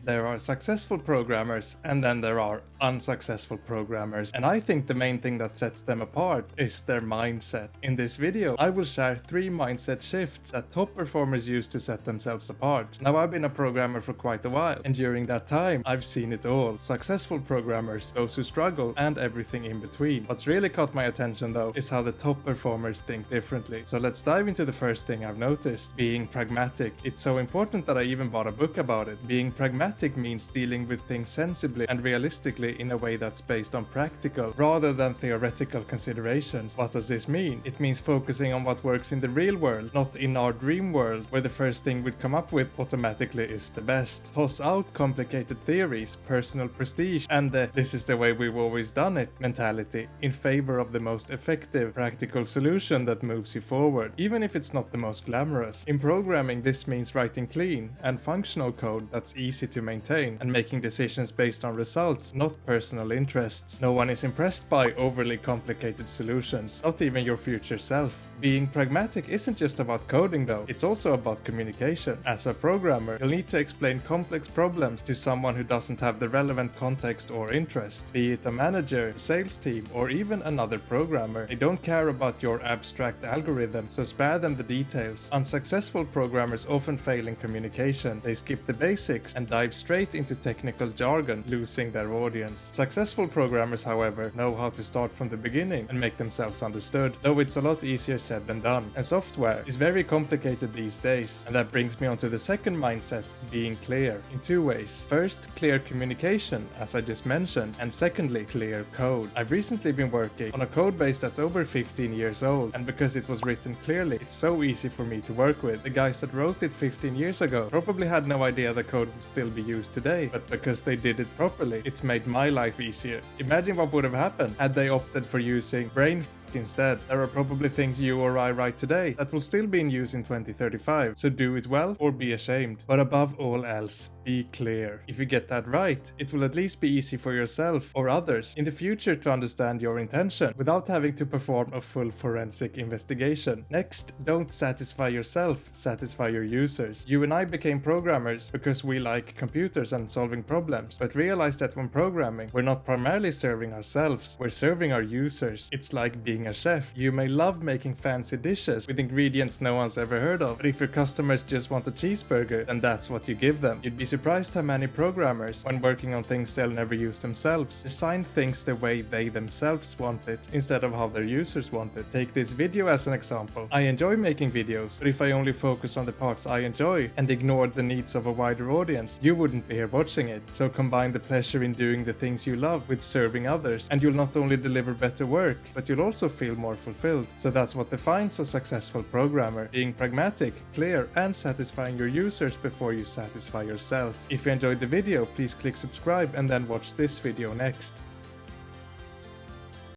There are successful programmers and then there are unsuccessful programmers, and I think the main thing that sets them apart is their mindset. In this video, I will share 3 mindset shifts that top performers use to set themselves apart. Now, I've been a programmer for quite a while, and during that time, I've seen it all. Successful programmers, those who struggle, and everything in between. What's really caught my attention though is how the top performers think differently. So let's dive into the first thing I've noticed: being pragmatic. It's so important that I even bought a book about it. Being pragmatic means dealing with things sensibly and realistically in a way that's based on practical rather than theoretical considerations. What does this mean? It means focusing on what works in the real world, not in our dream world where the first thing we'd come up with automatically is the best. Toss out complicated theories, personal prestige, and the "this is the way we've always done it" mentality in favor of the most effective, practical solution that moves you forward, even if it's not the most glamorous. In programming, this means writing clean and functional code that's easy to maintain and making decisions based on results, not personal interests. No one is impressed by overly complicated solutions, not even your future self. Being pragmatic isn't just about coding though, it's also about communication. As a programmer, you'll need to explain complex problems to someone who doesn't have the relevant context or interest. Be it a manager, sales team, or even another programmer. They don't care about your abstract algorithm, so spare them the details. Unsuccessful programmers often fail in communication. They skip the basics and dive straight into technical jargon, losing their audience. Successful programmers, however, know how to start from the beginning and make themselves understood, though it's a lot easier said than done. And software is very complicated these days. And that brings me on to the second mindset: being clear, in 2 ways. First, clear communication, as I just mentioned, and secondly, clear code. I've recently been working on a code base that's over 15 years old, and because it was written clearly, it's so easy for me to work with. The guys that wrote it 15 years ago probably had no idea the code would still be used today, but because they did it properly, it's made my life easier. Imagine what would have happened had they opted for using brain instead. There are probably things you or I write today that will still be in use in 2035, so do it well or be ashamed. But above all else, be clear. If you get that right, it will at least be easy for yourself or others in the future to understand your intention without having to perform a full forensic investigation. Next, don't satisfy yourself, satisfy your users. You and I became programmers because we like computers and solving problems, but realize that when programming, we're not primarily serving ourselves, we're serving our users. It's like being a chef. You may love making fancy dishes with ingredients no one's ever heard of, but if your customers just want a cheeseburger, then that's what you give them. You'd be surprised how many programmers, when working on things they'll never use themselves, design things the way they themselves want it, instead of how their users want it. Take this video as an example. I enjoy making videos, but if I only focus on the parts I enjoy and ignored the needs of a wider audience, you wouldn't be here watching it. So combine the pleasure in doing the things you love with serving others, and you'll not only deliver better work, but you'll also feel more fulfilled. So that's what defines a successful programmer: being pragmatic, clear, and satisfying your users before you satisfy yourself. If you enjoyed the video, please click subscribe and then watch this video next.